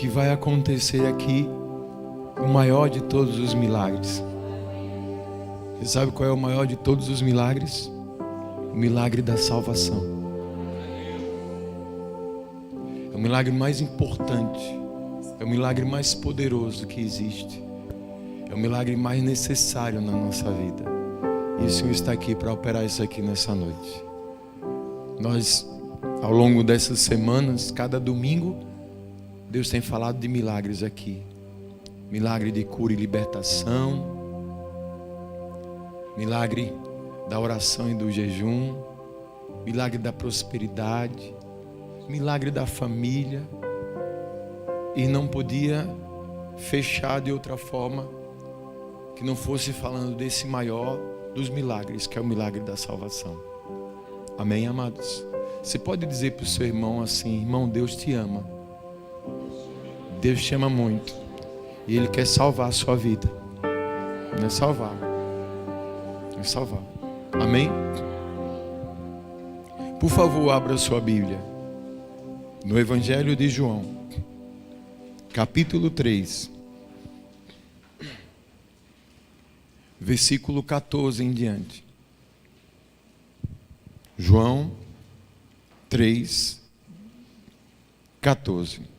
que vai acontecer aqui o maior de todos os milagres. Você sabe qual é o maior de todos os milagres? O milagre da salvação. É o milagre mais importante. É o milagre mais poderoso que existe. É o milagre mais necessário na nossa vida. E o Senhor está aqui para operar isso aqui nessa noite. Nós, ao longo dessas semanas, cada domingo, Deus tem falado de milagres aqui. Milagre de cura e libertação. Milagre da oração e do jejum. Milagre da prosperidade. Milagre da família. E não podia fechar de outra forma que não fosse falando desse maior dos milagres, que é o milagre da salvação. Amém, amados? Você pode dizer para o seu irmão assim: irmão, Deus te ama. Deus te ama muito. E Ele quer salvar a sua vida. Não é salvar. É salvar. Amém? Por favor, abra sua Bíblia no Evangelho de João, capítulo 3, versículo 14 em diante. João 3, 14.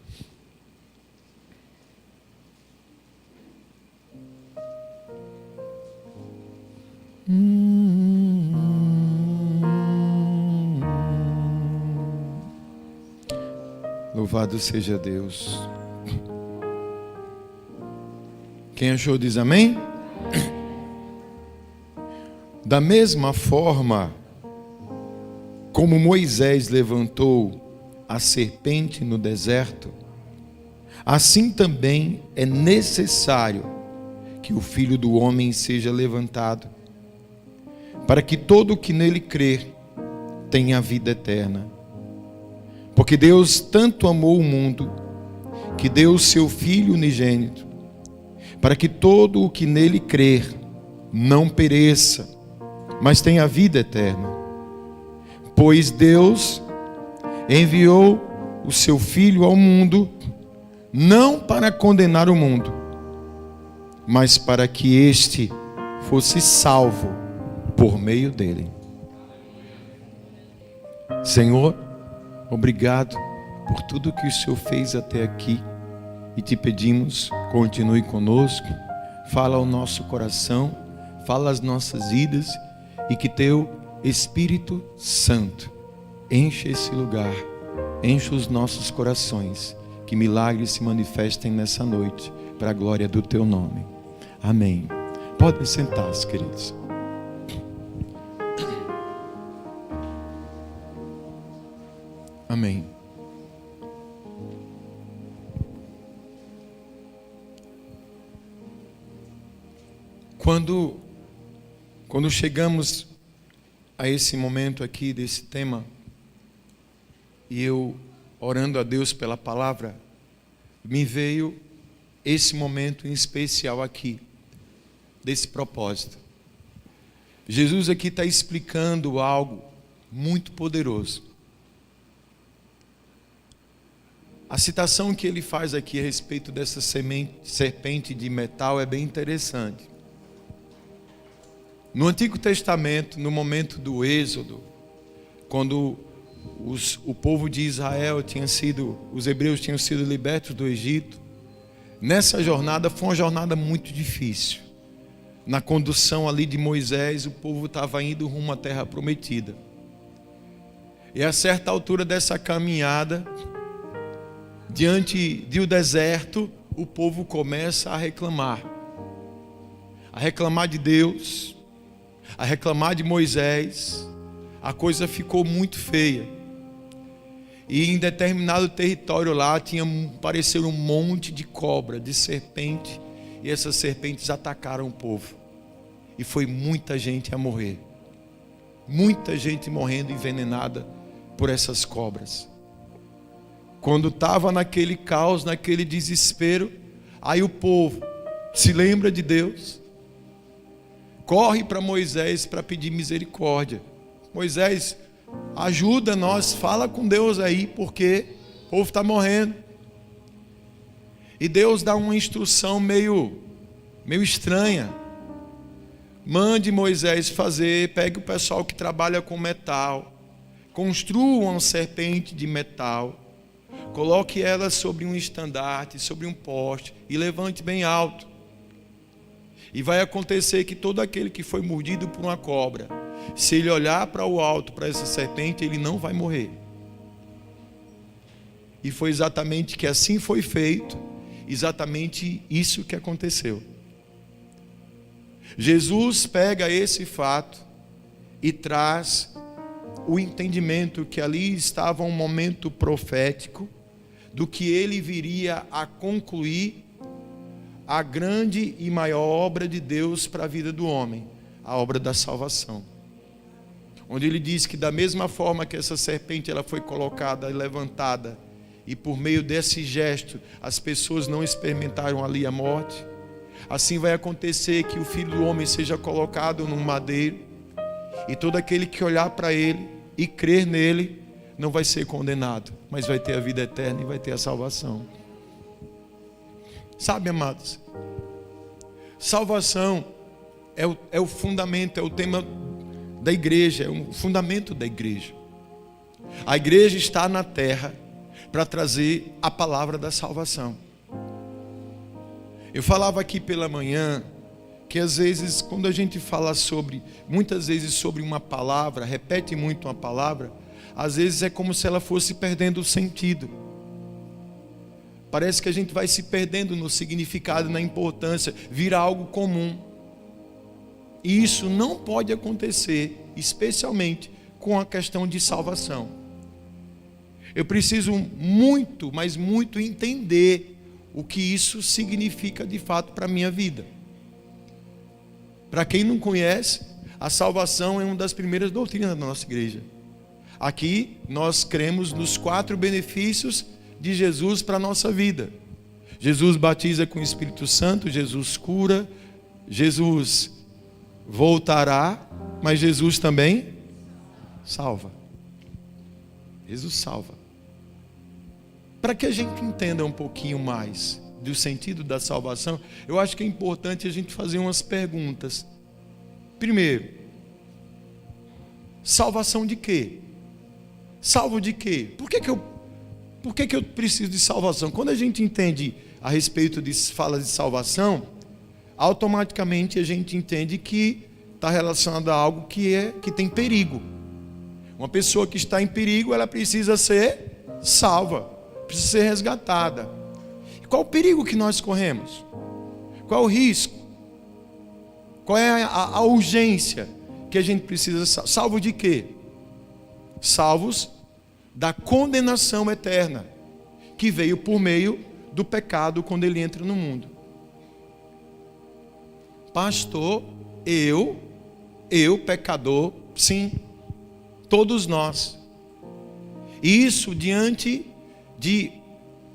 Louvado seja Deus. Quem achou diz amém? Da mesma forma como Moisés levantou a serpente no deserto, assim também é necessário que o Filho do Homem seja levantado, para que todo o que nele crer tenha a vida eterna. Porque Deus tanto amou o mundo, que deu o seu Filho unigênito, para que todo o que nele crer não pereça, mas tenha a vida eterna. Pois Deus enviou o seu Filho ao mundo, não para condenar o mundo, mas para que este fosse salvo por meio dele. Senhor, obrigado por tudo que o Senhor fez até aqui. E te pedimos, continue conosco, fala ao nosso coração, fala às nossas vidas, e que teu Espírito Santo enche esse lugar, enche os nossos corações, que milagres se manifestem nessa noite, para a glória do teu nome. Amém. Podem sentar-se, queridos. Amém. Quando chegamos a esse momento aqui desse tema, e eu orando a Deus pela palavra, me veio esse momento em especial aqui, desse propósito. Jesus aqui está explicando algo muito poderoso. A citação que ele faz aqui a respeito dessa serpente de metal é bem interessante. No Antigo Testamento, no momento do Êxodo, quando o povo de Israel os hebreus tinham sido libertos do Egito, nessa jornada foi uma jornada muito difícil. Na condução ali de Moisés, o povo estava indo rumo à terra prometida. E a certa altura dessa caminhada, diante do deserto, o povo começa a reclamar de Deus, a reclamar de Moisés. A coisa ficou muito feia. E em determinado território lá apareceram um monte de cobra, de serpente, e essas serpentes atacaram o povo. E foi muita gente a morrer. Muita gente morrendo envenenada por essas cobras. Quando estava naquele caos, naquele desespero, aí o povo se lembra de Deus, corre para Moisés para pedir misericórdia. Moisés, ajuda nós, fala com Deus aí, porque o povo está morrendo. E Deus dá uma instrução meio estranha. Mande Moisés fazer, pegue o pessoal que trabalha com metal, construa uma serpente de metal, coloque ela sobre um estandarte, sobre um poste e levante bem alto. E vai acontecer que todo aquele que foi mordido por uma cobra, se ele olhar para o alto, para essa serpente, ele não vai morrer. E foi exatamente que assim foi feito, exatamente isso que aconteceu. Jesus pega esse fato e traz o entendimento que ali estava um momento profético do que ele viria a concluir a grande e maior obra de Deus para a vida do homem, a obra da salvação. Onde ele diz que da mesma forma que essa serpente ela foi colocada e levantada, e por meio desse gesto as pessoas não experimentaram ali a morte, assim vai acontecer que o Filho do Homem seja colocado num madeiro, e todo aquele que olhar para ele e crer nele não vai ser condenado, mas vai ter a vida eterna e vai ter a salvação. Sabe, amados, salvação é o fundamento, é o tema da igreja, é o fundamento da igreja. A igreja está na terra para trazer a palavra da salvação. Eu falava aqui pela manhã que às vezes quando a gente fala muitas vezes sobre uma palavra, repete muito uma palavra, às vezes é como se ela fosse perdendo o sentido. Parece que a gente vai se perdendo no significado, na importância, vira algo comum. E isso não pode acontecer, especialmente com a questão de salvação. Eu preciso muito, mas muito entender o que isso significa de fato para a minha vida. Para quem não conhece, a salvação é uma das primeiras doutrinas da nossa igreja. Aqui nós cremos nos 4 benefícios de Jesus para a nossa vida. Jesus batiza com o Espírito Santo, Jesus cura, Jesus voltará, mas Jesus também salva. Jesus salva. Para que a gente entenda um pouquinho mais do sentido da salvação, eu acho que é importante a gente fazer umas perguntas. Primeiro, salvação de quê? Salvo de quê? Por que eu preciso de salvação? Quando a gente entende a respeito de fala de salvação, automaticamente a gente entende que está relacionado a algo que tem perigo. Uma pessoa que está em perigo, ela precisa ser salva, precisa ser resgatada. Qual o perigo que nós corremos? Qual o risco? Qual é a urgência que a gente precisa? Salvo de quê? Salvos da condenação eterna, que veio por meio do pecado quando ele entra no mundo. Pastor, eu pecador, sim, todos nós. Isso diante de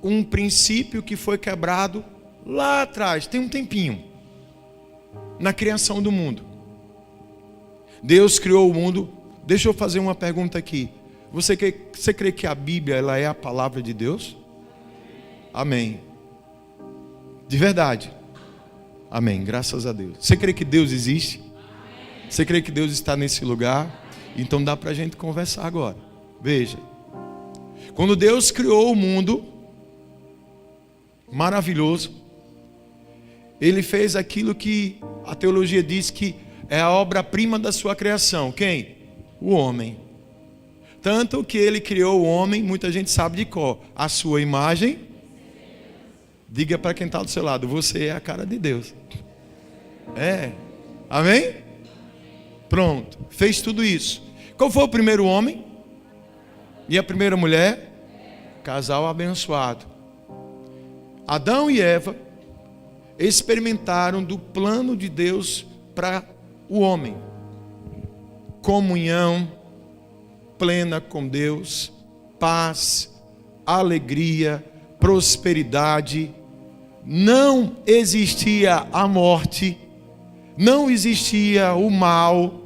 um princípio que foi quebrado lá atrás, tem um tempinho, na criação do mundo. Deus criou o mundo. Deixa eu fazer uma pergunta aqui. Você crê que a Bíblia ela é a palavra de Deus? Amém. De verdade? Amém, graças a Deus. Você crê que Deus existe? Você crê que Deus está nesse lugar? Então dá para a gente conversar agora. Veja, quando Deus criou o mundo maravilhoso, Ele fez aquilo que a teologia diz que é a obra-prima da sua criação. Quem? O homem. Tanto que Ele criou o homem, muita gente sabe de cor, a sua imagem. Diga para quem está do seu lado, você é a cara de Deus. É, amém? Pronto, fez tudo isso. Qual foi o primeiro homem? E a primeira mulher? Casal abençoado. Adão e Eva experimentaram do plano de Deus para o homem. Comunhão plena com Deus, paz, alegria, prosperidade. Não existia a morte, não existia o mal.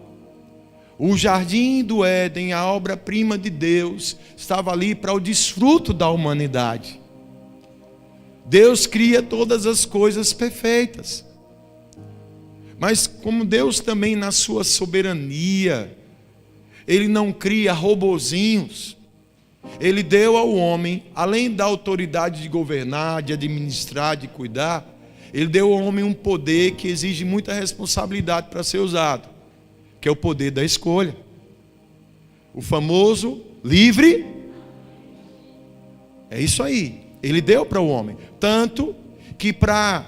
O jardim do Éden, a obra-prima de Deus, estava ali para o desfruto da humanidade. Deus cria todas as coisas perfeitas. Mas como Deus também na sua soberania, Ele não cria robozinhos. Ele deu ao homem, além da autoridade de governar, de administrar, de cuidar, Ele deu ao homem um poder que exige muita responsabilidade para ser usado, que é o poder da escolha. O famoso livre. É isso aí. Ele deu para o homem. Tanto que para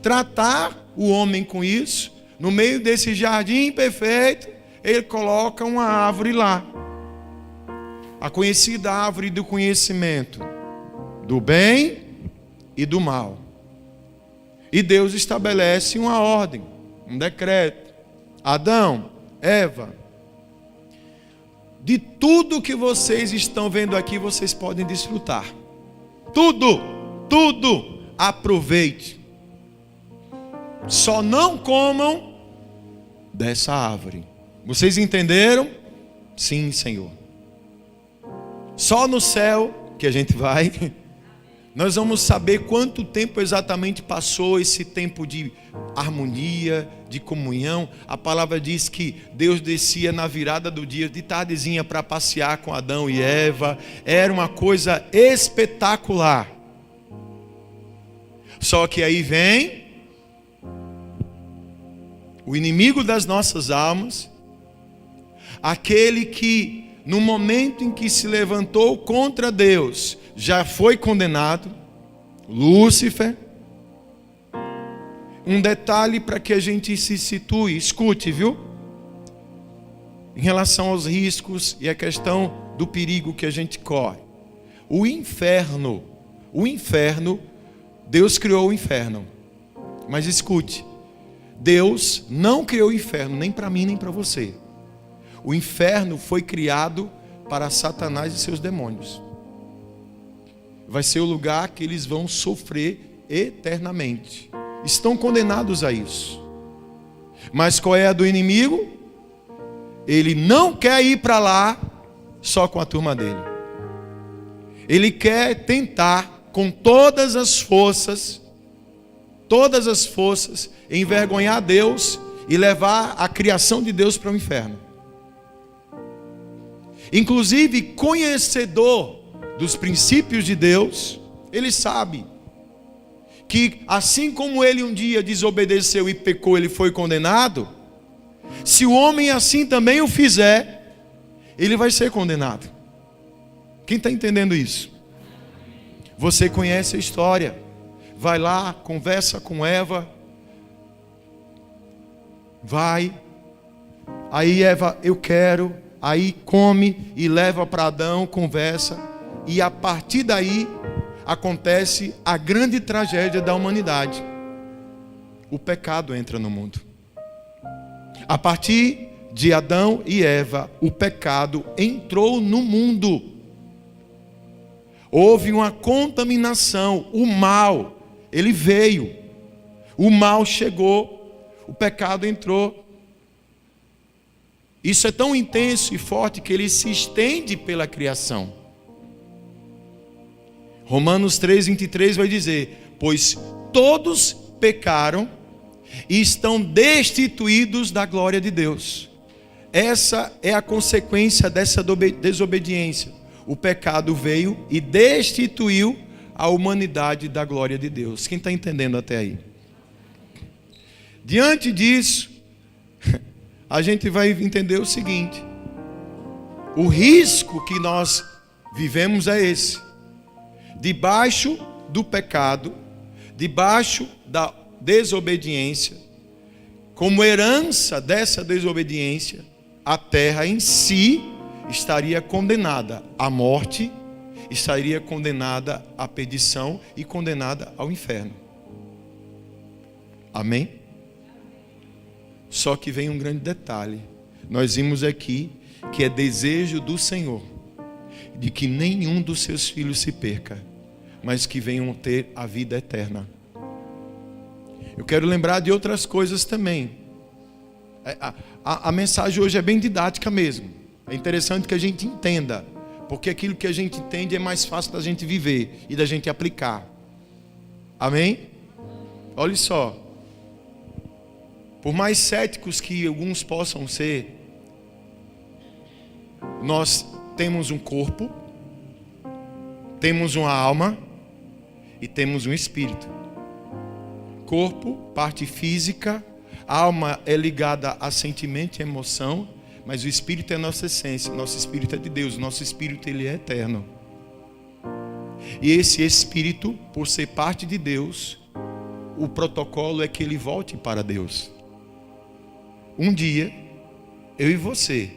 tratar o homem com isso, no meio desse jardim perfeito, Ele coloca uma árvore lá. A conhecida árvore do conhecimento do bem e do mal. E Deus estabelece uma ordem, um decreto. Adão, Eva, de tudo que vocês estão vendo aqui, vocês podem desfrutar. Tudo, aproveite. Só não comam dessa árvore. Vocês entenderam? Sim, Senhor. Só no céu que a gente vai, nós vamos saber quanto tempo exatamente passou esse tempo de harmonia, de comunhão. A palavra diz que Deus descia na virada do dia, de tardezinha, para passear com Adão e Eva. Era uma coisa espetacular. Só que aí vem o inimigo das nossas almas, aquele que no momento em que se levantou contra Deus, já foi condenado, Lúcifer. Um detalhe para que a gente se situe, escute, viu? Em relação aos riscos e a questão do perigo que a gente corre. O inferno, Deus criou o inferno. Mas escute, Deus não criou o inferno, nem para mim, nem para você. O inferno foi criado para Satanás e seus demônios. Vai ser o lugar que eles vão sofrer eternamente. Estão condenados a isso. Mas qual é a do inimigo? Ele não quer ir para lá só com a turma dele. Ele quer tentar com todas as forças, envergonhar Deus e levar a criação de Deus para o inferno. Inclusive, conhecedor dos princípios de Deus, ele sabe que assim como ele um dia desobedeceu e pecou, ele foi condenado. Se o homem assim também o fizer, ele vai ser condenado. Quem está entendendo isso? Você conhece a história. Vai lá, conversa com Eva. Vai. Aí Eva, eu quero. Aí come e leva para Adão, conversa. E a partir daí acontece a grande tragédia da humanidade. O pecado entra no mundo. A partir de Adão e Eva, o pecado entrou no mundo. Houve uma contaminação. O mal, ele veio. O mal chegou. O pecado entrou. Isso é tão intenso e forte que ele se estende pela criação. Romanos 3:23 vai dizer: pois todos pecaram e estão destituídos da glória de Deus. Essa é a consequência dessa desobediência. O pecado veio e destituiu a humanidade da glória de Deus. Quem está entendendo até aí? Diante disso, a gente vai entender o seguinte: o risco que nós vivemos é esse. Debaixo do pecado, debaixo da desobediência, como herança dessa desobediência, a terra em si estaria condenada à morte, estaria condenada à perdição e condenada ao inferno. Amém? Só que vem um grande detalhe. Nós vimos aqui que é desejo do Senhor de que nenhum dos seus filhos se perca, mas que venham ter a vida eterna. Eu quero lembrar de outras coisas também. A mensagem hoje é bem didática mesmo. É interessante que a gente entenda, porque aquilo que a gente entende é mais fácil da gente viver e da gente aplicar. Amém? Olha só. Por mais céticos que alguns possam ser, nós temos um corpo, temos uma alma e temos um espírito. Corpo, parte física, a alma é ligada a sentimento e emoção, mas o espírito é nossa essência, nosso espírito é de Deus, nosso espírito ele é eterno. E esse espírito, por ser parte de Deus, o protocolo é que ele volte para Deus. Um dia, eu e você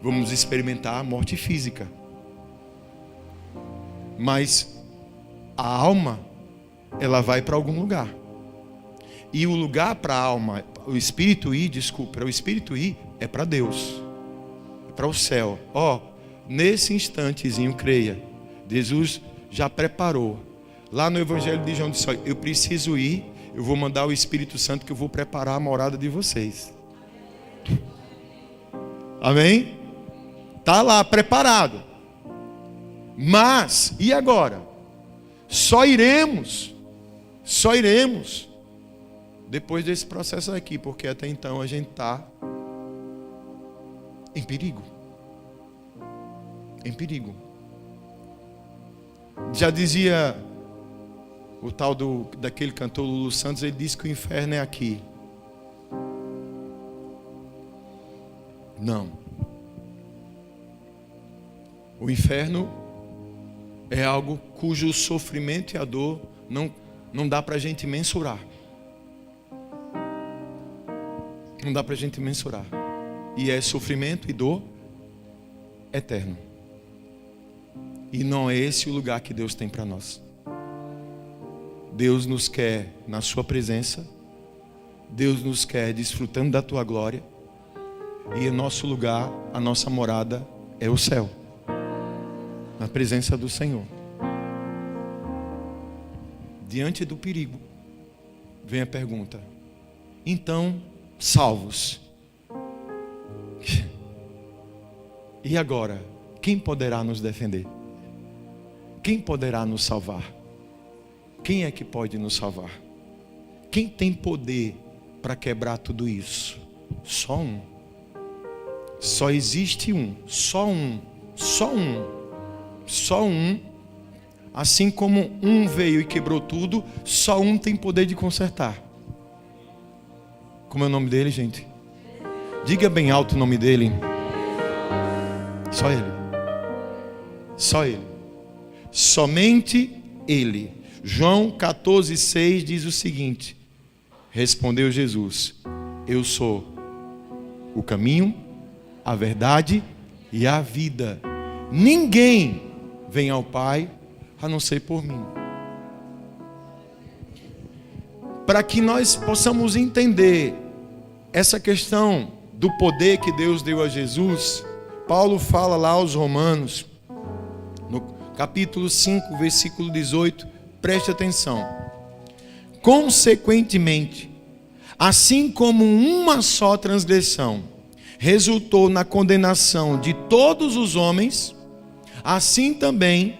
vamos experimentar a morte física. Mas a alma, ela vai para algum lugar. E o lugar para a alma, o espírito ir é para Deus. É para o céu. Nesse instantezinho, creia, Jesus já preparou. Lá no Evangelho de João disse: eu preciso ir, eu vou mandar o Espírito Santo que eu vou preparar a morada de vocês. Amém? Está lá, preparado. Mas, e agora? Só iremos depois desse processo aqui, porque até então a gente está em perigo. Em perigo. Já dizia o tal daquele cantor Lulu Santos, ele disse que o inferno é aqui. Não. O inferno é algo cujo sofrimento e a dor não dá para a gente mensurar. Não dá para a gente mensurar. E é sofrimento e dor eterno. E não é esse o lugar que Deus tem para nós. Deus nos quer na sua presença. Deus nos quer desfrutando da tua glória. E o nosso lugar, a nossa morada é o céu. Na presença do Senhor. Diante do perigo, vem a pergunta: então, salvos, e agora, quem poderá nos defender? Quem poderá nos salvar? Quem é que pode nos salvar? Quem tem poder para quebrar tudo isso? Só um. Só existe um. Só um. Só um. Só um. Assim como um veio e quebrou tudo, só um tem poder de consertar. Como é o nome dele, gente? Diga bem alto o nome dele. Só ele. Só ele. Somente ele. João 14,6 diz o seguinte: respondeu Jesus: eu sou o caminho, a verdade e a vida. Ninguém vem ao Pai a não ser por mim. Para que nós possamos entender essa questão do poder que Deus deu a Jesus, Paulo fala lá aos Romanos, no capítulo 5, versículo 18, preste atenção. Consequentemente, assim como uma só transgressão resultou na condenação de todos os homens, assim também,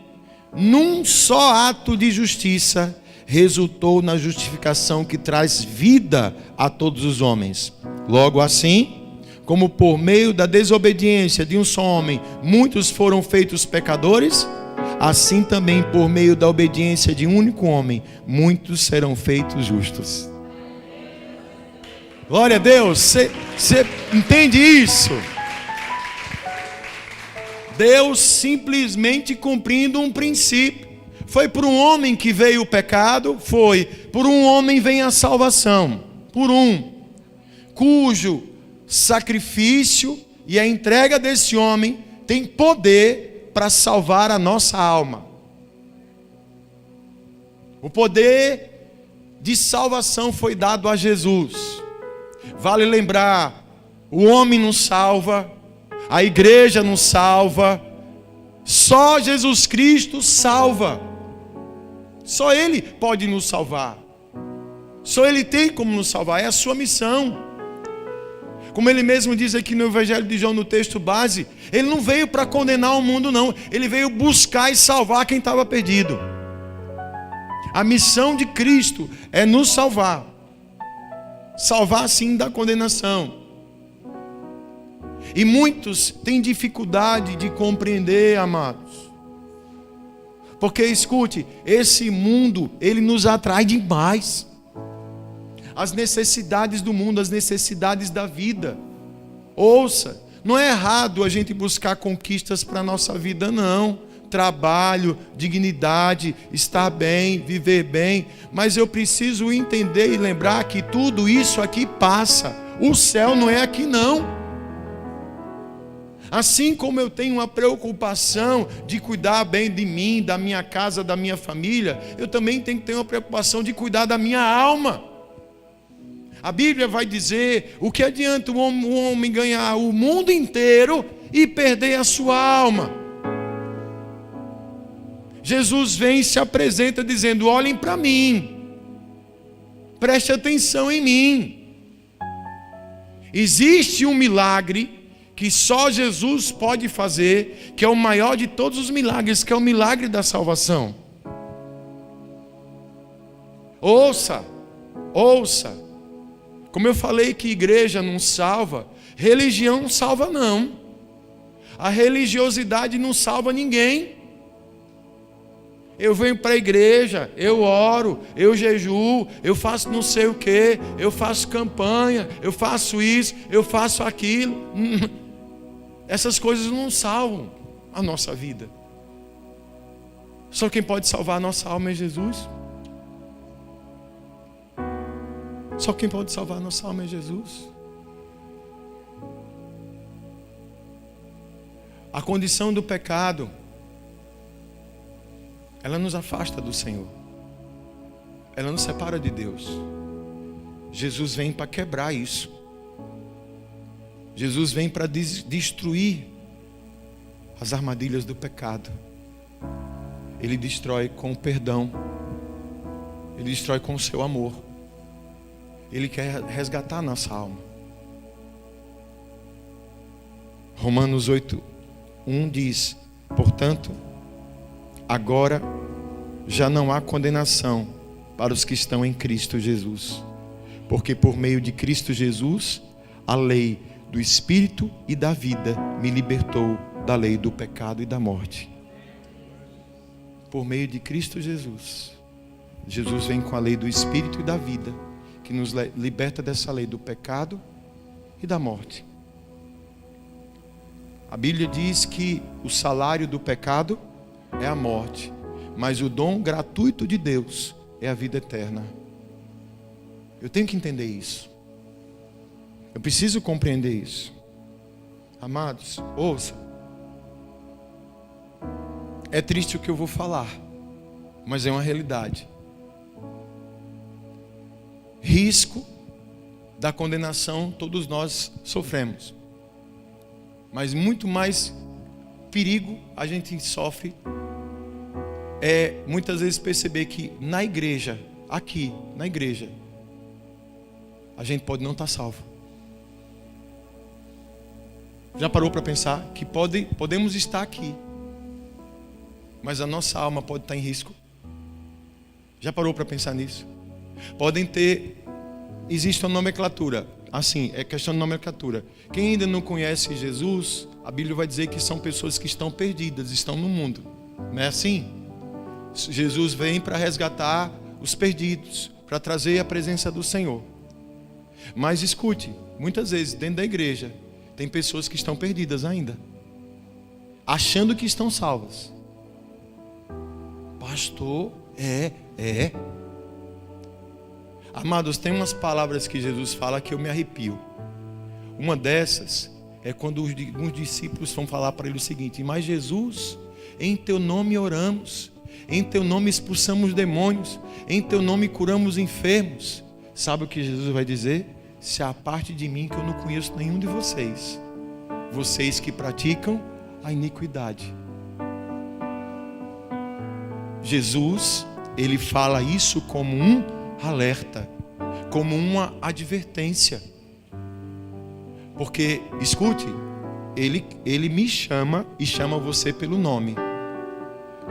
num só ato de justiça, resultou na justificação que traz vida a todos os homens. Logo assim, como por meio da desobediência de um só homem, muitos foram feitos pecadores, assim também por meio da obediência de um único homem, muitos serão feitos justos. Glória a Deus, você entende isso? Deus simplesmente cumprindo um princípio. Foi por um homem que veio o pecado, foi. Por um homem vem a salvação. Por um, cujo sacrifício e a entrega desse homem tem poder para salvar a nossa alma. O poder de salvação foi dado a Jesus. Vale lembrar, o homem não salva, a igreja não salva, só Jesus Cristo salva. Só Ele pode nos salvar. Só Ele tem como nos salvar, é a sua missão. Como Ele mesmo diz aqui no Evangelho de João, no texto base, Ele não veio para condenar o mundo não, Ele veio buscar e salvar quem estava perdido. A missão de Cristo é nos salvar. Salvar sim da condenação. E muitos têm dificuldade de compreender, amados. Porque escute, esse mundo, ele nos atrai demais. As necessidades do mundo, as necessidades da vida. Ouça, não é errado a gente buscar conquistas para a nossa vida, não. Trabalho, dignidade, estar bem, viver bem. Mas eu preciso entender e lembrar que tudo isso aqui passa. O céu não é aqui, não. Assim como eu tenho uma preocupação de cuidar bem de mim, da minha casa, da minha família, eu também tenho que ter uma preocupação de cuidar da minha alma. A Bíblia vai dizer: o que adianta o homem ganhar o mundo inteiro e perder a sua alma? Jesus vem e se apresenta dizendo: olhem para mim, preste atenção em mim. Existe um milagre que só Jesus pode fazer, que é o maior de todos os milagres, que é o milagre da salvação. Ouça, ouça. Como eu falei que igreja não salva, religião não salva não. A religiosidade não salva ninguém. Eu venho para a igreja, eu oro, eu jejuo, eu faço não sei o que, eu faço campanha, eu faço isso, eu faço aquilo. Essas coisas não salvam a nossa vida. Só quem pode salvar a nossa alma é Jesus. Só quem pode salvar a nossa alma é Jesus. A condição do pecado, ela nos afasta do Senhor. Ela nos separa de Deus. Jesus vem para quebrar isso. Jesus vem para destruir as armadilhas do pecado. Ele destrói com o perdão. Ele destrói com o seu amor. Ele quer resgatar a nossa alma. Romanos 8:1 diz: portanto, agora já não há condenação para os que estão em Cristo Jesus. Porque por meio de Cristo Jesus, a lei do Espírito e da vida me libertou da lei do pecado e da morte. Por meio de Cristo Jesus. Jesus vem com a lei do Espírito e da vida, que nos liberta dessa lei do pecado e da morte. A Bíblia diz que o salário do pecado é a morte, mas o dom gratuito de Deus é a vida eterna. Eu tenho que entender isso. Eu preciso compreender isso. Amados, ouça. É triste o que eu vou falar, mas é uma realidade. Risco da condenação todos nós sofremos. Mas muito mais perigo a gente sofre é muitas vezes perceber que na igreja, aqui, na igreja, a gente pode não estar salvo. Já parou para pensar que podemos estar aqui, mas a nossa alma pode estar em risco? Já parou para pensar nisso? Existe uma nomenclatura, assim, é questão de nomenclatura. Quem ainda não conhece Jesus, a Bíblia vai dizer que são pessoas que estão perdidas, estão no mundo. Não é assim? Jesus vem para resgatar os perdidos, para trazer a presença do Senhor. Mas escute, muitas vezes dentro da igreja tem pessoas que estão perdidas ainda, achando que estão salvas. Pastor, Amados, tem umas palavras que Jesus fala que eu me arrepio. Uma dessas é quando os discípulos vão falar para ele o seguinte: mas Jesus, em teu nome oramos, em teu nome expulsamos demônios, em teu nome curamos enfermos. Sabe o que Jesus vai dizer? Se aparte de mim, que eu não conheço nenhum de vocês, vocês que praticam a iniquidade. Jesus, ele fala isso como um alerta, como uma advertência. Porque, escute, ele me chama e chama você pelo nome.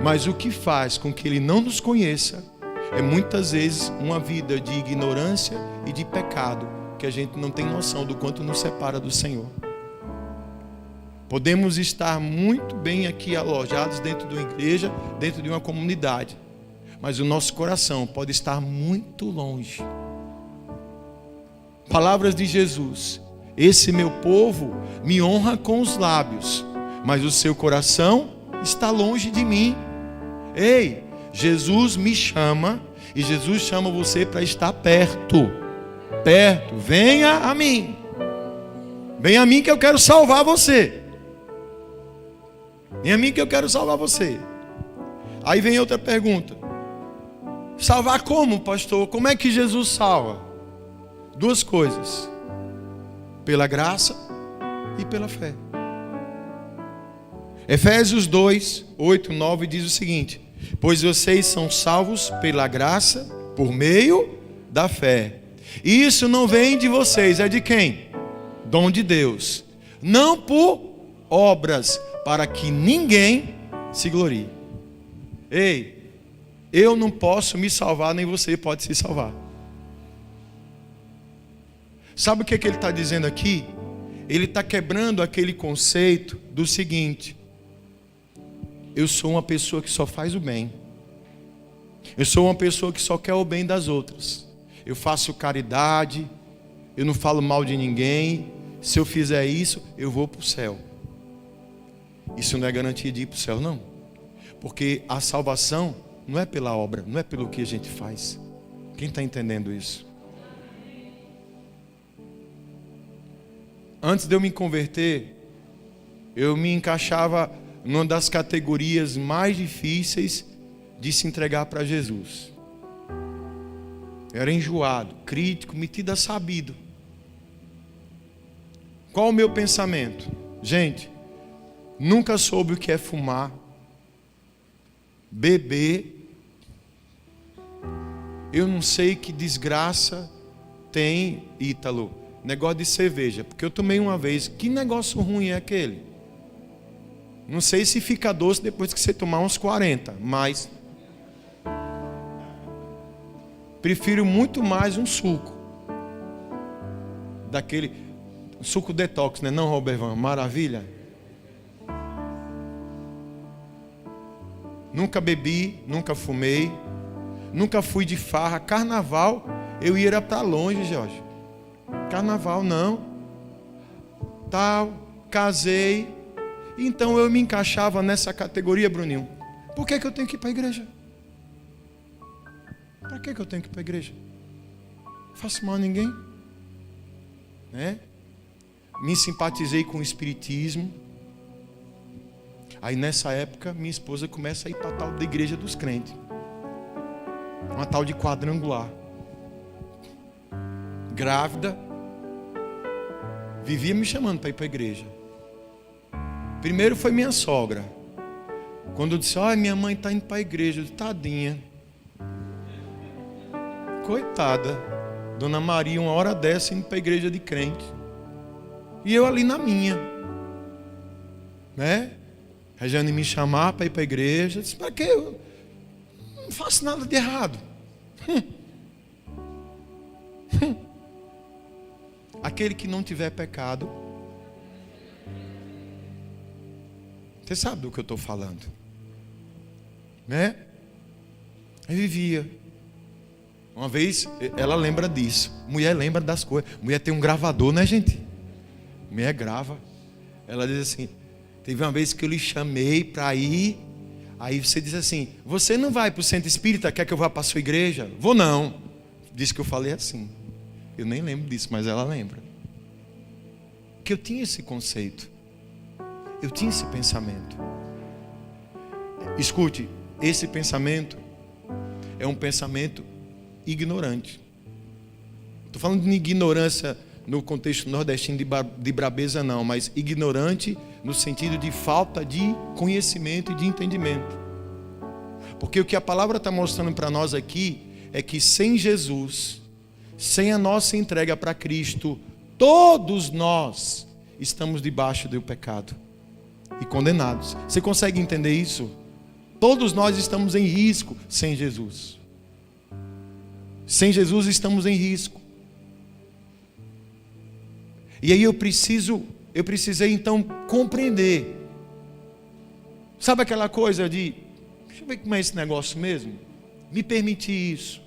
Mas o que faz com que ele não nos conheça É muitas vezes uma vida de ignorância e de pecado, que a gente não tem noção do quanto nos separa do Senhor. Podemos estar muito bem aqui alojados dentro de uma igreja, dentro de uma comunidade, mas o nosso coração pode estar muito longe. Palavras de Jesus: esse meu povo me honra com os lábios, mas o seu coração está longe de mim. Ei, Jesus me chama, e Jesus chama você para estar perto. Perto, venha a mim. Venha a mim que eu quero salvar você. Venha a mim que eu quero salvar você. Aí vem outra pergunta: salvar como, pastor? Como é que Jesus salva? Duas coisas: pela graça e pela fé. Efésios 2, 8, 9 diz o seguinte: pois vocês são salvos pela graça, por meio da fé. E isso não vem de vocês, é de quem? Dom de Deus. Não por obras, para que ninguém se glorie. Ei, eu não posso me salvar, nem você pode se salvar. Sabe o que ele está dizendo aqui? Ele está quebrando aquele conceito do seguinte: eu sou uma pessoa que só faz o bem. Eu sou uma pessoa que só quer o bem das outras. Eu faço caridade, eu não falo mal de ninguém. Se eu fizer isso, eu vou para o céu. Isso não é garantia de ir para o céu, não. Porque a salvação não é pela obra, não é pelo que a gente faz. Quem está entendendo isso? Antes de eu me converter, eu me encaixava numa das categorias mais difíceis de se entregar para Jesus. Eu era enjoado, crítico, metido a sabido. Qual o meu pensamento? Gente, nunca soube o que é fumar, beber. Eu não sei que desgraça tem, Ítalo, negócio de cerveja, porque eu tomei uma vez. Que negócio ruim é aquele? Não sei se fica doce depois que você tomar uns 40, mas prefiro muito mais um suco. Daquele suco detox, né? Não, Robervan? Maravilha. Nunca bebi, nunca fumei, nunca fui de farra. Carnaval, eu ia para longe, Jorge. Carnaval não. Tal, casei. Então eu me encaixava nessa categoria, Bruninho. Por que eu tenho que ir para a igreja? Para que eu tenho que ir para a igreja? Não faço mal a ninguém, né? Me simpatizei com o espiritismo. Aí nessa época minha esposa começa a ir para a tal da igreja dos crentes, uma tal de quadrangular. Grávida, vivia me chamando para ir para a igreja. Primeiro foi minha sogra. Quando eu disse: olha, minha mãe está indo para a igreja, eu disse: tadinha, coitada, Dona Maria, uma hora dessa indo para a igreja de crente, e eu ali na minha, né? Regiane me chamar para ir para a igreja. Eu disse: para quê? Eu não faço nada de errado. Aquele que não tiver pecado. Você sabe do que eu estou falando, né? Eu vivia. Uma vez, ela lembra disso. Mulher lembra das coisas. Mulher tem um gravador, né, gente? Mulher grava. Ela diz assim: teve uma vez que eu lhe chamei para ir. Aí você diz assim: você não vai para o centro espírita? Quer que eu vá para a sua igreja? Vou não. Disse que eu falei assim. Eu nem lembro disso, mas ela lembra. Que eu tinha esse conceito. Eu tinha esse pensamento. Escute, esse pensamento é um pensamento ignorante. Estou falando de ignorância no contexto nordestino de brabeza não, mas ignorante no sentido de falta de conhecimento e de entendimento. Porque o que a palavra está mostrando para nós aqui é que sem Jesus, sem a nossa entrega para Cristo, todos nós estamos debaixo do pecado e condenados. Você consegue entender isso? Todos nós estamos em risco sem Jesus. Sem Jesus estamos em risco. E aí eu precisei então compreender. Sabe aquela coisa de, deixa eu ver como é esse negócio mesmo? Me permitir isso.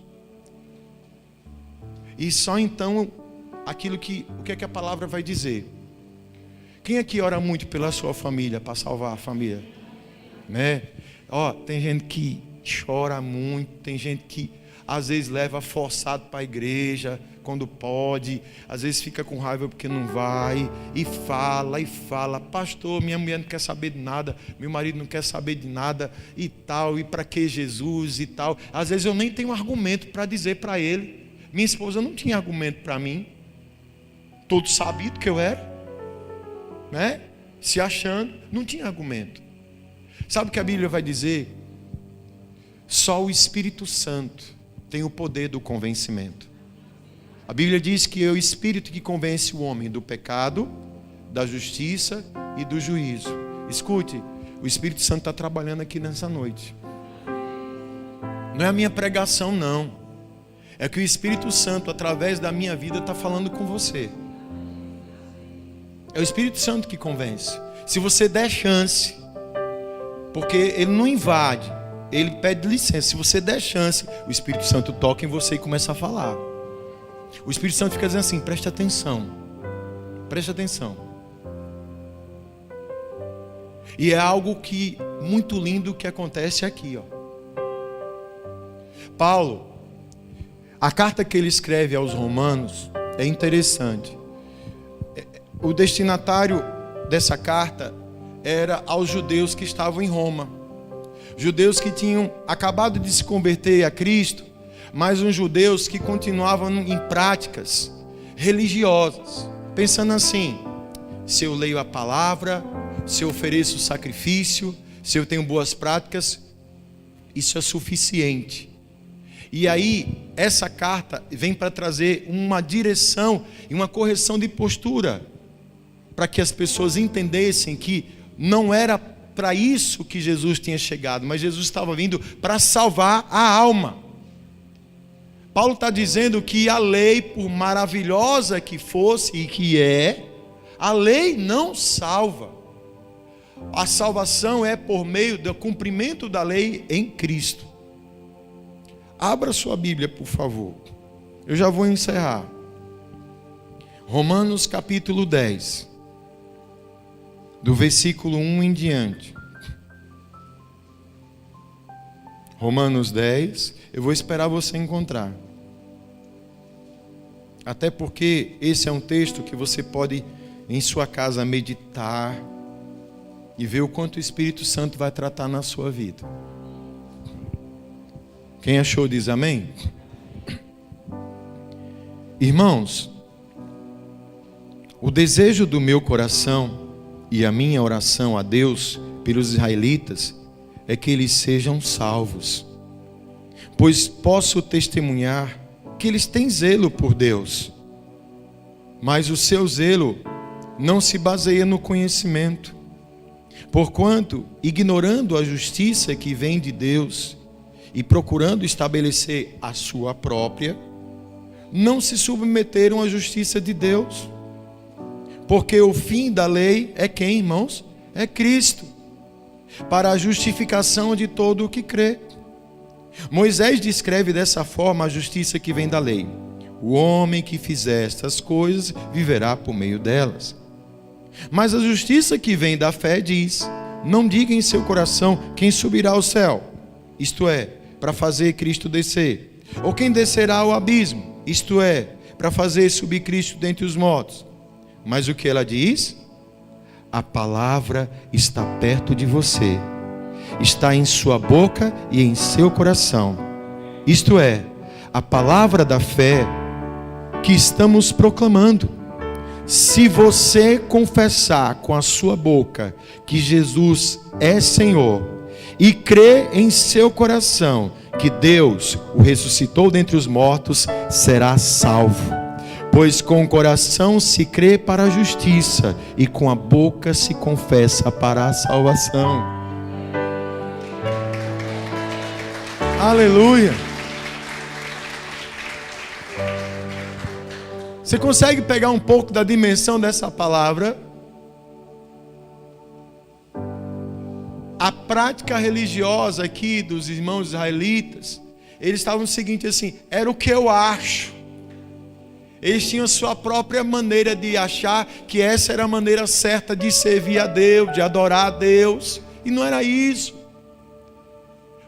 E só então, o que é que a palavra vai dizer? Quem aqui ora muito pela sua família, para salvar a família? Né? Tem gente que chora muito, tem gente que às vezes leva forçado para a igreja, quando pode, às vezes fica com raiva porque não vai, e fala, pastor, minha mulher não quer saber de nada, meu marido não quer saber de nada, e tal, e para que Jesus, e tal. Às vezes eu nem tenho argumento para dizer para ele. Minha esposa não tinha argumento para mim, todo sabido que eu era, né? Se achando, não tinha argumento. Sabe o que a Bíblia vai dizer? Só o Espírito Santo tem o poder do convencimento. A Bíblia diz que é o Espírito que convence o homem do pecado, da justiça e do juízo. Escute, o Espírito Santo está trabalhando aqui nessa noite. Não é a minha pregação, não. É que o Espírito Santo, através da minha vida, está falando com você. É o Espírito Santo que convence. Se você der chance, porque ele não invade, ele pede licença. Se você der chance, o Espírito Santo toca em você e começa a falar. O Espírito Santo fica dizendo assim: preste atenção, preste atenção. E é algo muito lindo que acontece aqui, Paulo, a carta que ele escreve aos Romanos é interessante. O destinatário dessa carta era aos judeus que estavam em Roma. Judeus que tinham acabado de se converter a Cristo, mas uns judeus que continuavam em práticas religiosas, pensando assim: se eu leio a palavra, se eu ofereço sacrifício, se eu tenho boas práticas, isso é suficiente. E aí, essa carta vem para trazer uma direção e uma correção de postura, para que as pessoas entendessem que não era para isso que Jesus tinha chegado, mas Jesus estava vindo para salvar a alma. Paulo está dizendo que a lei, por maravilhosa que fosse e que é, a lei não salva. A salvação é por meio do cumprimento da lei em Cristo. Abra sua Bíblia, por favor. Eu já vou encerrar. Romanos capítulo 10, do versículo 1 em diante. Romanos 10, eu vou esperar você encontrar. Até porque esse é um texto que você pode em sua casa meditar e ver o quanto o Espírito Santo vai tratar na sua vida. Quem achou diz amém? Irmãos, o desejo do meu coração e a minha oração a Deus pelos israelitas é que eles sejam salvos, pois posso testemunhar que eles têm zelo por Deus, mas o seu zelo não se baseia no conhecimento, porquanto, ignorando a justiça que vem de Deus e procurando estabelecer a sua própria, não se submeteram à justiça de Deus. Porque o fim da lei é quem, irmãos? É Cristo, para a justificação de todo o que crê. Moisés descreve dessa forma a justiça que vem da lei: o homem que fizer estas coisas viverá por meio delas. Mas a justiça que vem da fé diz: não diga em seu coração quem subirá ao céu, isto é, para fazer Cristo descer, ou quem descerá ao abismo, isto é, para fazer subir Cristo dentre os mortos. Mas o que ela diz? A palavra está perto de você, está em sua boca e em seu coração. Isto é, a palavra da fé que estamos proclamando. Se você confessar com a sua boca que Jesus é Senhor e crer em seu coração que Deus o ressuscitou dentre os mortos, será salvo. Pois com o coração se crê para a justiça e com a boca se confessa para a salvação. Aleluia! Você consegue pegar um pouco da dimensão dessa palavra? A prática religiosa aqui dos irmãos israelitas, eles estavam o seguinte assim, era o que eu acho. Eles tinham a sua própria maneira de achar que essa era a maneira certa de servir a Deus, de adorar a Deus. E não era isso.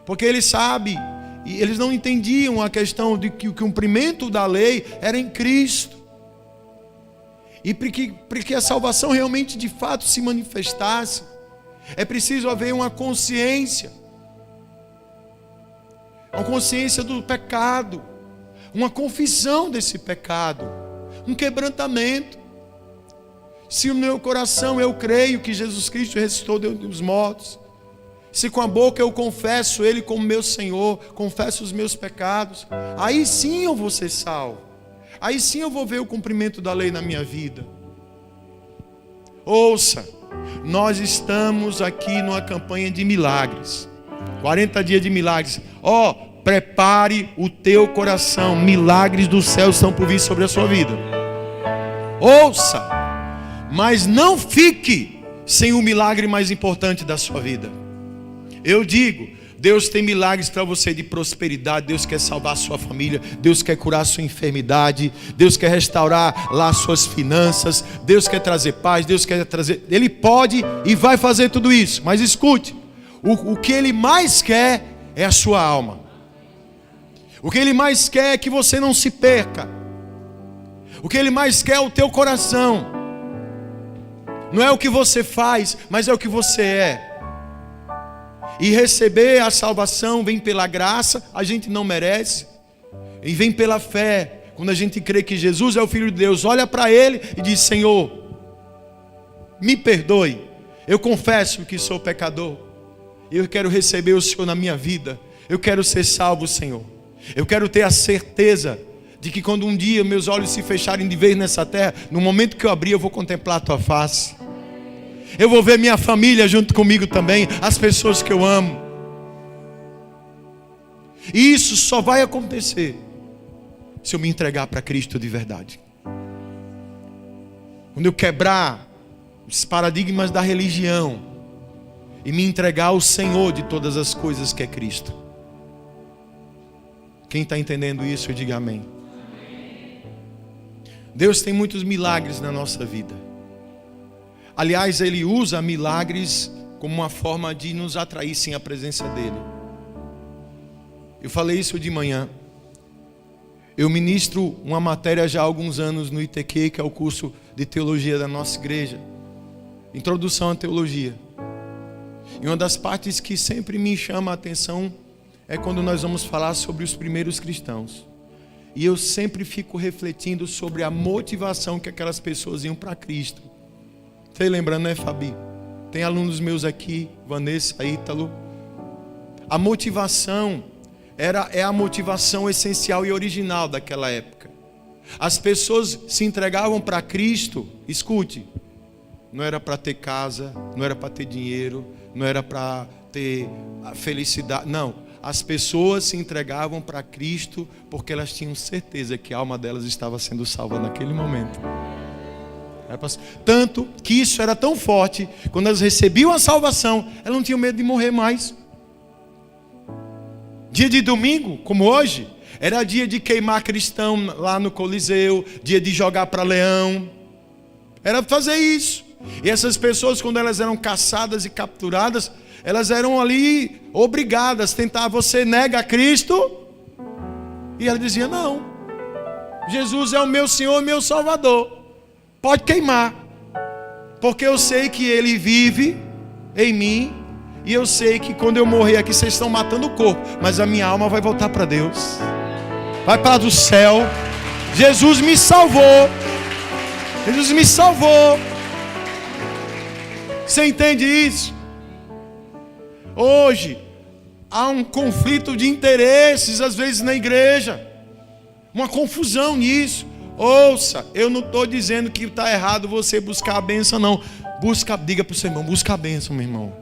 Porque eles sabem, e eles não entendiam a questão de que o cumprimento da lei era em Cristo. E para que a salvação realmente de fato se manifestasse, é preciso haver uma consciência do pecado, uma confissão desse pecado, um quebrantamento. Se no meu coração eu creio que Jesus Cristo ressuscitou dos mortos, se com a boca eu confesso Ele como meu Senhor, confesso os meus pecados, aí sim eu vou ser salvo, aí sim eu vou ver o cumprimento da lei na minha vida. Ouça, nós estamos aqui numa campanha de milagres, 40 dias de milagres. Prepare o teu coração, milagres do céu estão por vir sobre a sua vida. Ouça, mas não fique sem o milagre mais importante da sua vida. Eu digo, Deus tem milagres para você de prosperidade. Deus quer salvar a sua família, Deus quer curar a sua enfermidade, Deus quer restaurar lá as suas finanças, Deus quer trazer paz, Deus quer trazer... Ele pode e vai fazer tudo isso. Mas escute, o que Ele mais quer é a sua alma. O que Ele mais quer é que você não se perca. O que Ele mais quer é o teu coração. Não é o que você faz, mas é o que você é. E receber a salvação vem pela graça, a gente não merece. E vem pela fé. Quando a gente crê que Jesus é o Filho de Deus, olha para Ele e diz: Senhor, me perdoe. Eu confesso que sou pecador. Eu quero receber o Senhor na minha vida. Eu quero ser salvo, Senhor. Eu quero ter a certeza de que quando um dia meus olhos se fecharem de vez nessa terra, no momento que eu abrir, eu vou contemplar a tua face. Eu vou ver minha família junto comigo também, as pessoas que eu amo. E isso só vai acontecer se eu me entregar para Cristo de verdade. Quando eu quebrar os paradigmas da religião e me entregar ao Senhor de todas as coisas, que é Cristo. Quem está entendendo isso, eu diga amém. Deus tem muitos milagres na nossa vida. Aliás, Ele usa milagres como uma forma de nos atrair sim à presença dEle. Eu falei isso de manhã. Eu ministro uma matéria já há alguns anos no ITQ, que é o curso de teologia da nossa igreja. Introdução à teologia. E uma das partes que sempre me chama a atenção é quando nós vamos falar sobre os primeiros cristãos. E eu sempre fico refletindo sobre a motivação que aquelas pessoas iam para Cristo. Você lembrando, né, Fabi? Tem alunos meus aqui, Vanessa, Ítalo. A motivação é a motivação essencial e original daquela época. As pessoas se entregavam para Cristo, escute, não era para ter casa, não era para ter dinheiro, não era para ter felicidade, não. As pessoas se entregavam para Cristo porque elas tinham certeza que a alma delas estava sendo salva naquele momento. Tanto que isso era tão forte, quando elas recebiam a salvação, elas não tinham medo de morrer mais. Dia de domingo, como hoje, era dia de queimar cristão lá no Coliseu, dia de jogar para leão. Era fazer isso. E essas pessoas, quando elas eram caçadas e capturadas, elas eram ali obrigadas a tentar. Você nega a Cristo? E ela dizia: não, Jesus é o meu Senhor e meu Salvador. Pode queimar, porque eu sei que Ele vive em mim. E eu sei que quando eu morrer aqui, vocês estão matando o corpo, mas a minha alma vai voltar para Deus, vai para o céu. Jesus me salvou. Jesus me salvou. Você entende isso? Hoje há um conflito de interesses às vezes na igreja, uma confusão nisso. Ouça, eu não estou dizendo que está errado você buscar a bênção, não. Diga para o seu irmão: busca a bênção, meu irmão.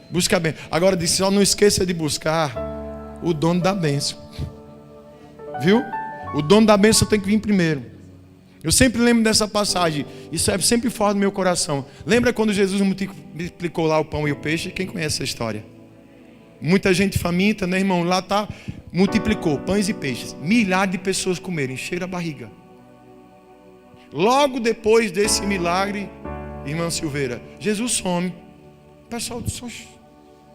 Busca a bênção. Agora só não esqueça de buscar o dono da bênção. Viu? O dono da bênção tem que vir primeiro. Eu sempre lembro dessa passagem. Isso é sempre forte no meu coração. Lembra quando Jesus multiplicou lá o pão e o peixe? Quem conhece essa história? Muita gente faminta, né, irmão? Lá tá, multiplicou pães e peixes. Milhares de pessoas comeram, encheram a barriga. Logo depois desse milagre, irmã Silveira, Jesus some. O pessoal diz: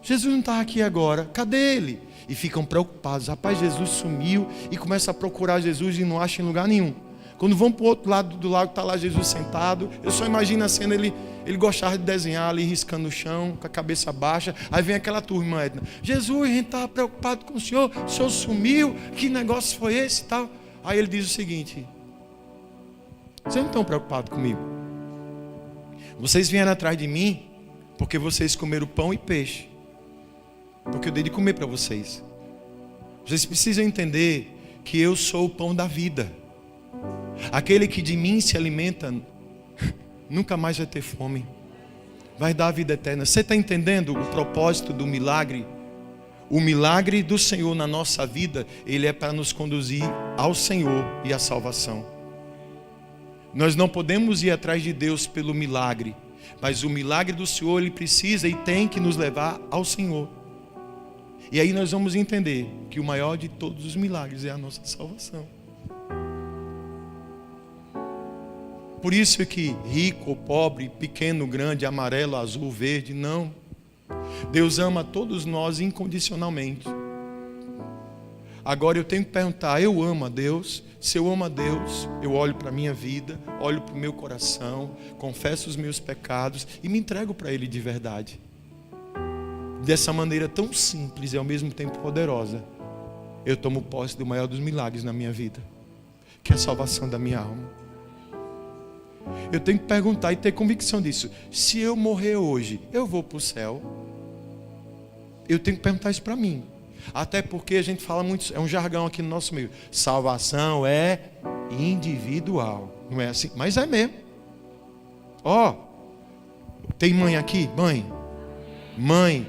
Jesus não está aqui agora, cadê ele? E ficam preocupados. Rapaz, Jesus sumiu, e começam a procurar Jesus e não acham em lugar nenhum. Quando vão para o outro lado do lago, está lá Jesus sentado. Eu só imagino a cena, ele gostava de desenhar ali, riscando no chão, com a cabeça baixa. Aí vem aquela turma, Edna: Jesus, a gente estava preocupado com o senhor sumiu, que negócio foi esse e tal? Aí ele diz o seguinte: vocês não estão preocupados comigo? Vocês vieram atrás de mim porque vocês comeram pão e peixe, porque eu dei de comer para vocês. Vocês precisam entender que eu sou o pão da vida. Aquele que de mim se alimenta nunca mais vai ter fome, vai dar a vida eterna. Você está entendendo o propósito do milagre? O milagre do Senhor na nossa vida, ele é para nos conduzir ao Senhor e à salvação. Nós não podemos ir atrás de Deus pelo milagre, mas o milagre do Senhor, ele precisa e tem que nos levar ao Senhor. E aí nós vamos entender que o maior de todos os milagres é a nossa salvação. Por isso é que rico ou pobre, pequeno, grande, amarelo, azul, verde, não. Deus ama todos nós incondicionalmente. Agora eu tenho que perguntar: eu amo a Deus? Se eu amo a Deus, eu olho para a minha vida, olho para o meu coração, confesso os meus pecados e me entrego para Ele de verdade. Dessa maneira tão simples e ao mesmo tempo poderosa, eu tomo posse do maior dos milagres na minha vida, que é a salvação da minha alma. Eu tenho que perguntar e ter convicção disso: se eu morrer hoje, eu vou para o céu? Eu tenho que perguntar isso para mim. Até porque a gente fala muito, é um jargão aqui no nosso meio: salvação é individual. Não é assim? Mas é mesmo. Tem mãe aqui? Mãe,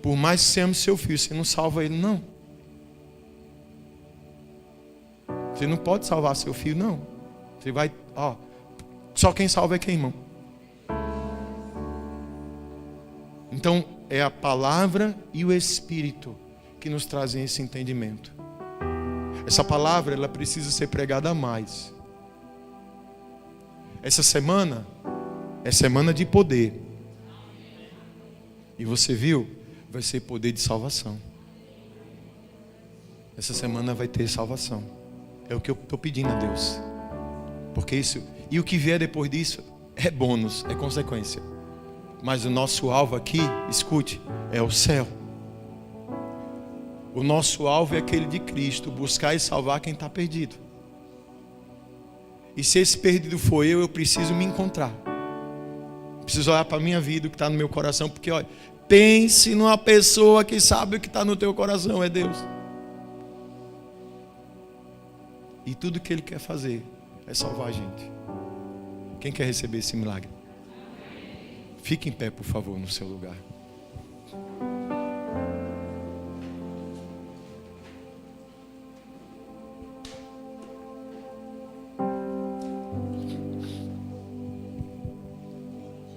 por mais que você ame seu filho, você não salva ele, não. Você não pode salvar seu filho, não. Você vai, só quem salva é quem, irmão? Então, é a palavra e o Espírito que nos trazem esse entendimento. Essa palavra, ela precisa ser pregada mais. Essa semana é semana de poder. E você viu? Vai ser poder de salvação. Essa semana vai ter salvação. É o que eu estou pedindo a Deus. Porque isso, e o que vier depois disso é bônus, é consequência. Mas o nosso alvo aqui, escute, é o céu. O nosso alvo é aquele de Cristo, buscar e salvar quem está perdido. E se esse perdido for eu preciso me encontrar. Preciso olhar para a minha vida, o que está no meu coração, porque olha, pense numa pessoa que sabe o que está no teu coração, é Deus. E tudo que Ele quer fazer é salvar a gente. Quem quer receber esse milagre? Fique em pé, por favor, no seu lugar.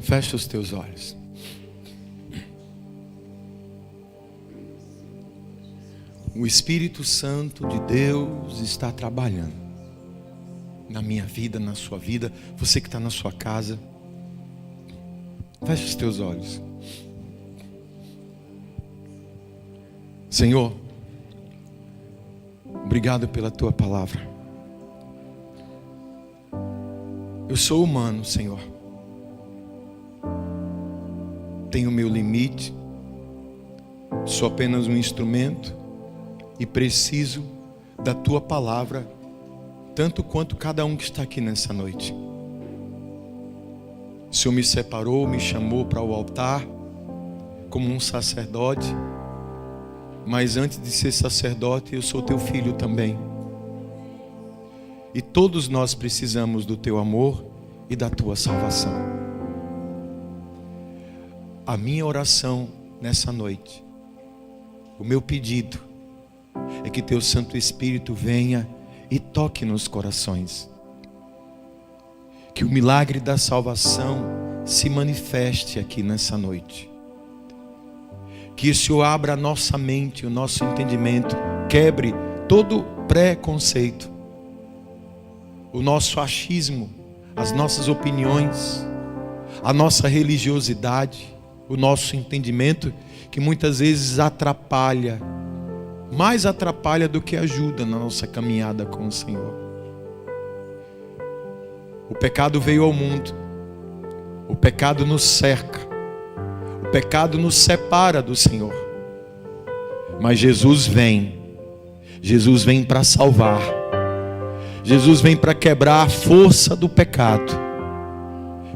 Fecha os teus olhos. O Espírito Santo de Deus está trabalhando na minha vida, na sua vida. Você que está na sua casa, feche os teus olhos. Senhor, obrigado pela tua palavra. Eu sou humano, Senhor. Tenho o meu limite. Sou apenas um instrumento e preciso da tua palavra, tanto quanto cada um que está aqui nessa noite. O Senhor me separou, me chamou para o altar como um sacerdote, mas antes de ser sacerdote, eu sou teu filho também. E todos nós precisamos do teu amor e da tua salvação. A minha oração nessa noite, o meu pedido, é que teu Santo Espírito venha e toque nos corações. Que o milagre da salvação se manifeste aqui nessa noite. Que o Senhor abra a nossa mente, o nosso entendimento, quebre todo preconceito, o nosso achismo, as nossas opiniões, a nossa religiosidade, o nosso entendimento, que muitas vezes atrapalha, mais atrapalha do que ajuda na nossa caminhada com o Senhor. O pecado veio ao mundo, o pecado nos cerca, o pecado nos separa do Senhor, mas Jesus vem para salvar, Jesus vem para quebrar a força do pecado,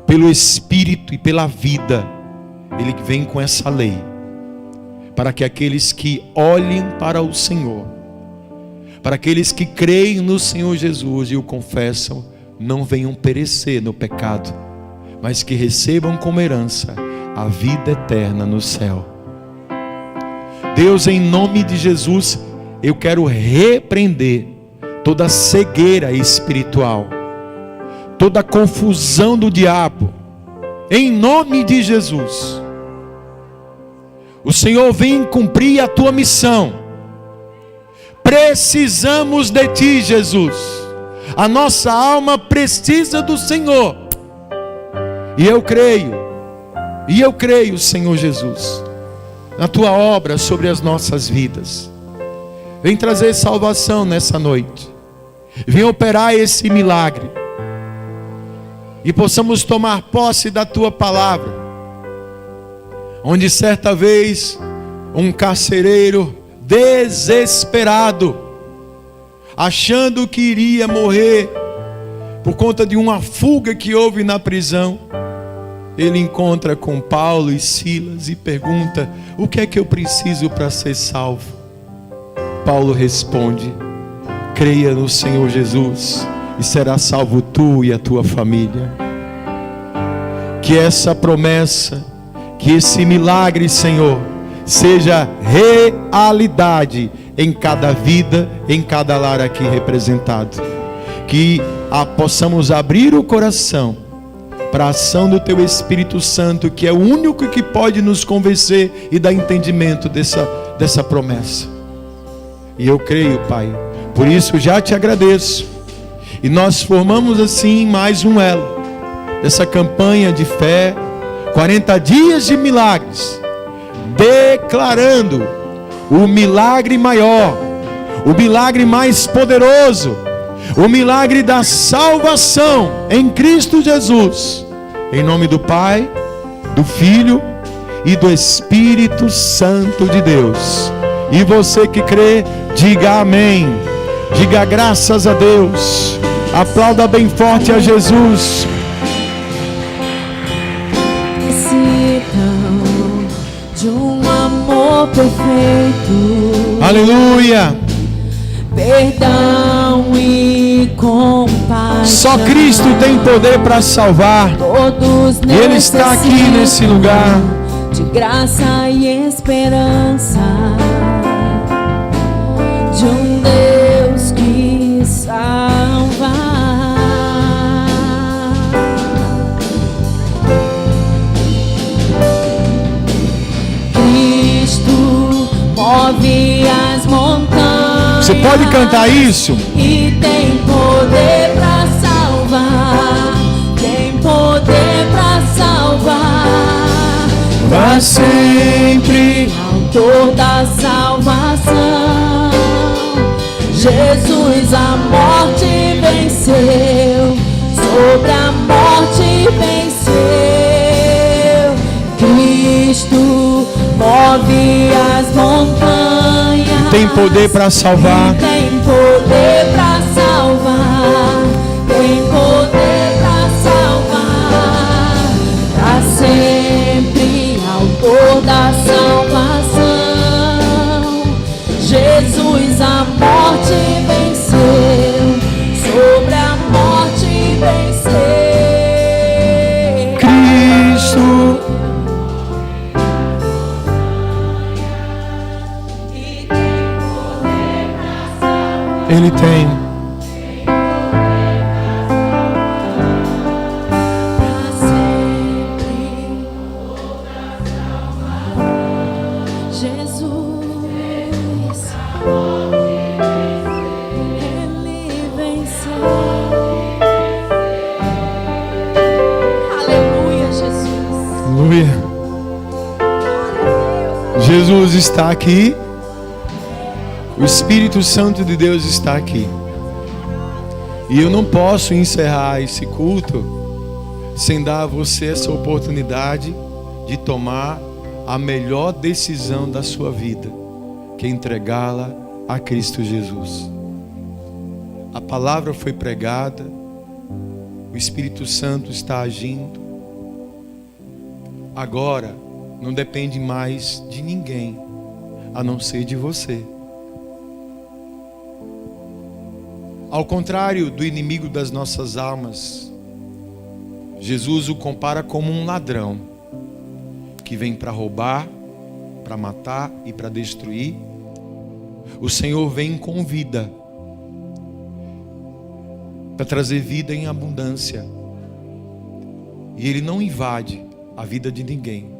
pelo Espírito e pela vida. Ele vem com essa lei, para que aqueles que olhem para o Senhor, para aqueles que creem no Senhor Jesus e o confessam, não venham perecer no pecado, mas que recebam como herança a vida eterna no céu. Deus, em nome de Jesus, eu quero repreender toda cegueira espiritual, toda confusão do diabo, em nome de Jesus. O Senhor vem cumprir a tua missão. Precisamos de ti, Jesus. A nossa alma precisa do Senhor. E eu creio, Senhor Jesus, na tua obra sobre as nossas vidas. Vem trazer salvação nessa noite. Vem operar esse milagre. E possamos tomar posse da tua palavra. Onde certa vez um carcereiro desesperado, achando que iria morrer por conta de uma fuga que houve na prisão, ele encontra com Paulo e Silas e pergunta: o que é que eu preciso para ser salvo? Paulo responde: creia no Senhor Jesus e será salvo tu e a tua família. Que essa promessa, que esse milagre, Senhor, seja realidade em cada vida, em cada lar aqui representado. Que possamos abrir o coração para a ação do teu Espírito Santo, que é o único que pode nos convencer e dar entendimento dessa promessa. E eu creio, Pai, por isso já te agradeço. E nós formamos assim mais um elo dessa campanha de fé, 40 dias de milagres, declarando o milagre maior, o milagre mais poderoso, o milagre da salvação em Cristo Jesus, em nome do Pai, do Filho e do Espírito Santo de Deus. E você que crê, diga amém, diga graças a Deus, aplauda bem forte a Jesus. De um amor perfeito, aleluia, perdão e compaixão. Só Cristo tem poder para salvar. Todos e Ele está aqui nesse lugar de graça e esperança, de um Deus que salva. Cristo move as montanhas. Você pode cantar isso? E tem poder para salvar, tem poder para salvar, para sempre, autor da salvação. Jesus a morte venceu, sobre a morte venceu. Cristo move as montanhas. Tem poder para salvar. Tem poder para salvar. Tem poder para salvar. Para sempre, autor da salvação. Jesus a morte venceu. Sobre a morte venceu. Cristo. Ele tem. Aleluia. Jesus está aqui. O Espírito Santo de Deus está aqui. E eu não posso encerrar esse culto sem dar a você essa oportunidade de tomar a melhor decisão da sua vida, que é entregá-la a Cristo Jesus. A palavra foi pregada, o Espírito Santo está agindo. Agora não depende mais de ninguém, a não ser de você. Ao contrário do inimigo das nossas almas, Jesus o compara como um ladrão que vem para roubar, para matar e para destruir. O Senhor vem com vida, para trazer vida em abundância. E Ele não invade a vida de ninguém.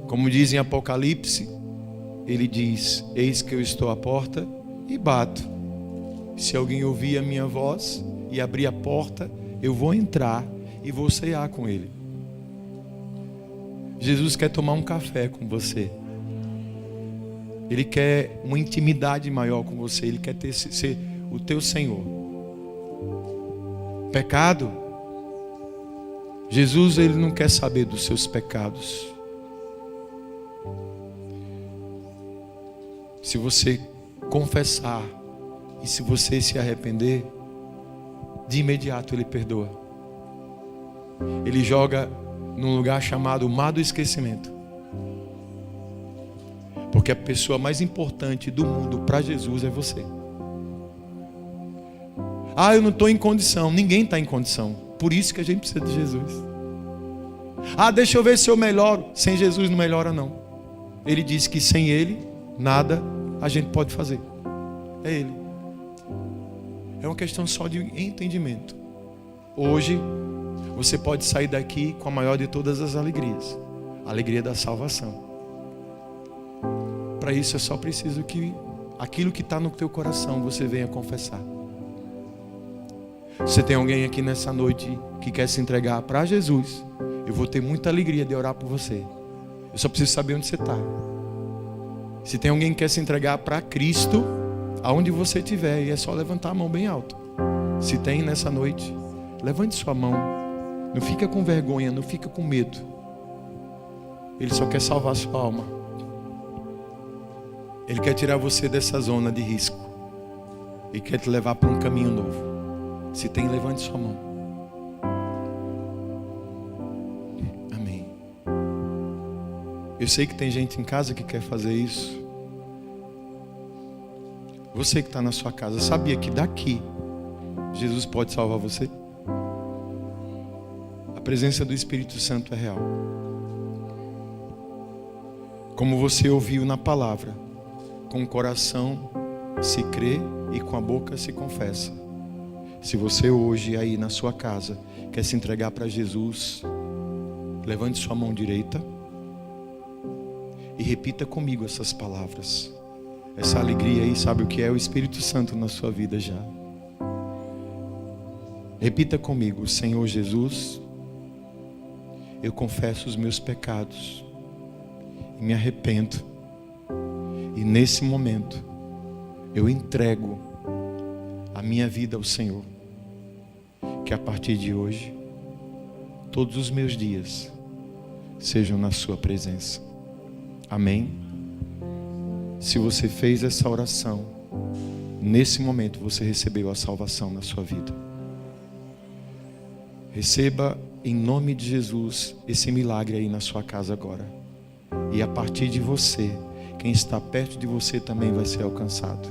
Como diz em Apocalipse, Ele diz: eis que eu estou à porta e bato. Se alguém ouvir a minha voz e abrir a porta, eu vou entrar e vou cear com Ele. Jesus quer tomar um café com você. Ele quer uma intimidade maior com você. Ele quer ser o teu Senhor. Pecado, Jesus, Ele não quer saber dos seus pecados. Se você confessar e se você se arrepender, de imediato Ele perdoa. Ele joga num lugar chamado Mar do Esquecimento. Porque a pessoa mais importante do mundo para Jesus é você. Ah, eu não estou em condição. Ninguém está em condição. Por isso que a gente precisa de Jesus. Ah, deixa eu ver se eu melhoro. Sem Jesus não melhora não. Ele disse que sem Ele, nada a gente pode fazer. É Ele. É uma questão só de entendimento. Hoje, você pode sair daqui com a maior de todas as alegrias. A alegria da salvação. Para isso é só preciso que aquilo que está no teu coração você venha confessar. Se tem alguém aqui nessa noite que quer se entregar para Jesus, eu vou ter muita alegria de orar por você. Eu só preciso saber onde você está. Se tem alguém que quer se entregar para Cristo, aonde você estiver, e é só levantar a mão bem alto. Se tem nessa noite, levante sua mão. Não fica com vergonha, não fica com medo. Ele só quer salvar a sua alma. Ele quer tirar você dessa zona de risco. Ele quer te levar para um caminho novo. Se tem, levante sua mão. Amém. Eu sei que tem gente em casa que quer fazer isso. Você que está na sua casa, sabia que daqui Jesus pode salvar você? A presença do Espírito Santo é real. Como você ouviu na palavra, com o coração se crê e com a boca se confessa. Se você hoje aí na sua casa quer se entregar para Jesus, levante sua mão direita e repita comigo essas palavras. Essa alegria aí, sabe o que é? O Espírito Santo na sua vida já. Repita comigo: Senhor Jesus, eu confesso os meus pecados e me arrependo. E nesse momento eu entrego a minha vida ao Senhor. Que a partir de hoje todos os meus dias sejam na sua presença. Amém? Se você fez essa oração, nesse momento você recebeu a salvação na sua vida. Receba em nome de Jesus esse milagre aí na sua casa agora. E a partir de você, quem está perto de você também vai ser alcançado.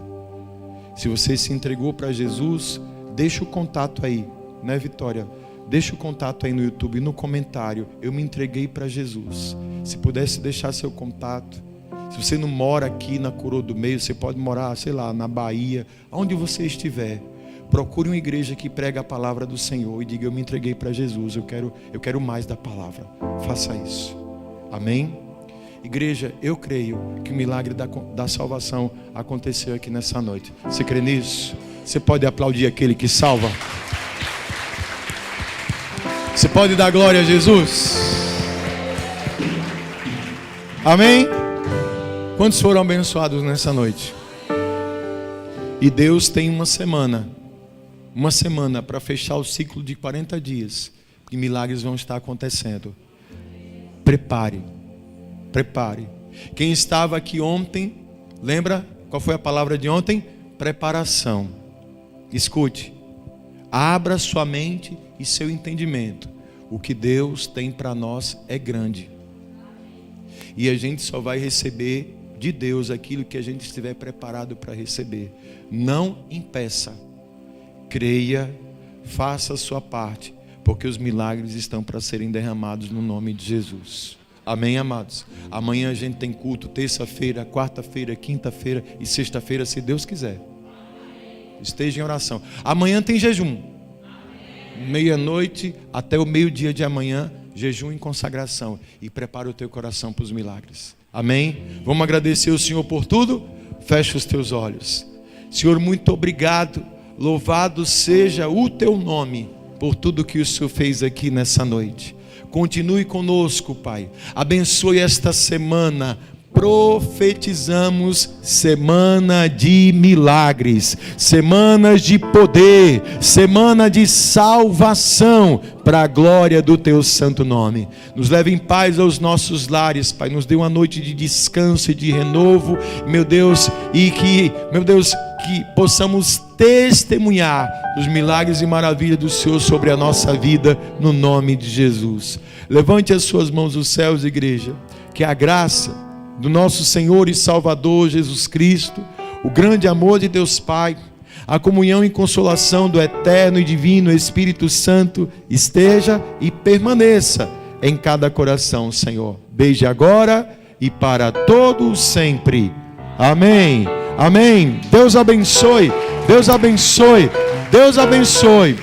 Se você se entregou para Jesus, deixa o contato aí, né, Vitória? Deixa o contato aí no YouTube, no comentário. Eu me entreguei para Jesus. Se pudesse deixar seu contato. Se você não mora aqui na Coroa do Meio, você pode morar, sei lá, na Bahia, onde você estiver. Procure uma igreja que prega a palavra do Senhor e diga: eu me entreguei para Jesus, eu quero mais da palavra. Faça isso. Amém? Igreja, eu creio que o milagre da salvação aconteceu aqui nessa noite. Você crê nisso? Você pode aplaudir aquele que salva? Você pode dar glória a Jesus? Amém? Quantos foram abençoados nessa noite? E Deus tem uma semana para fechar o ciclo de 40 dias, que milagres vão estar acontecendo. Prepare. Quem estava aqui ontem, lembra qual foi a palavra de ontem? Preparação. Escute, abra sua mente e seu entendimento. O que Deus tem para nós é grande. E a gente só vai receber de Deus aquilo que a gente estiver preparado para receber. Não impeça. Creia, faça a sua parte, porque os milagres estão para serem derramados no nome de Jesus. Amém, amados? Amanhã a gente tem culto, terça-feira, quarta-feira, quinta-feira e sexta-feira, se Deus quiser. Esteja em oração. Amanhã tem jejum. Meia-noite até o meio-dia de amanhã, jejum em consagração. E prepara o teu coração para os milagres. Amém? Vamos agradecer ao Senhor por tudo? Fecha os teus olhos. Senhor, muito obrigado. Louvado seja o teu nome por tudo que o Senhor fez aqui nessa noite. Continue conosco, Pai. Abençoe esta semana. Profetizamos semana de milagres, semanas de poder, semana de salvação, para a glória do teu santo nome. Nos leve em paz aos nossos lares, Pai. Nos dê uma noite de descanso e de renovo, meu Deus, e que possamos testemunhar os milagres e maravilhas do Senhor sobre a nossa vida, no nome de Jesus. Levante as suas mãos aos céus, igreja. Que a graça do nosso Senhor e Salvador Jesus Cristo, o grande amor de Deus Pai, a comunhão e consolação do eterno e divino Espírito Santo esteja e permaneça em cada coração, Senhor, desde agora e para todos sempre. Amém. Amém. Deus abençoe. Deus abençoe. Deus abençoe.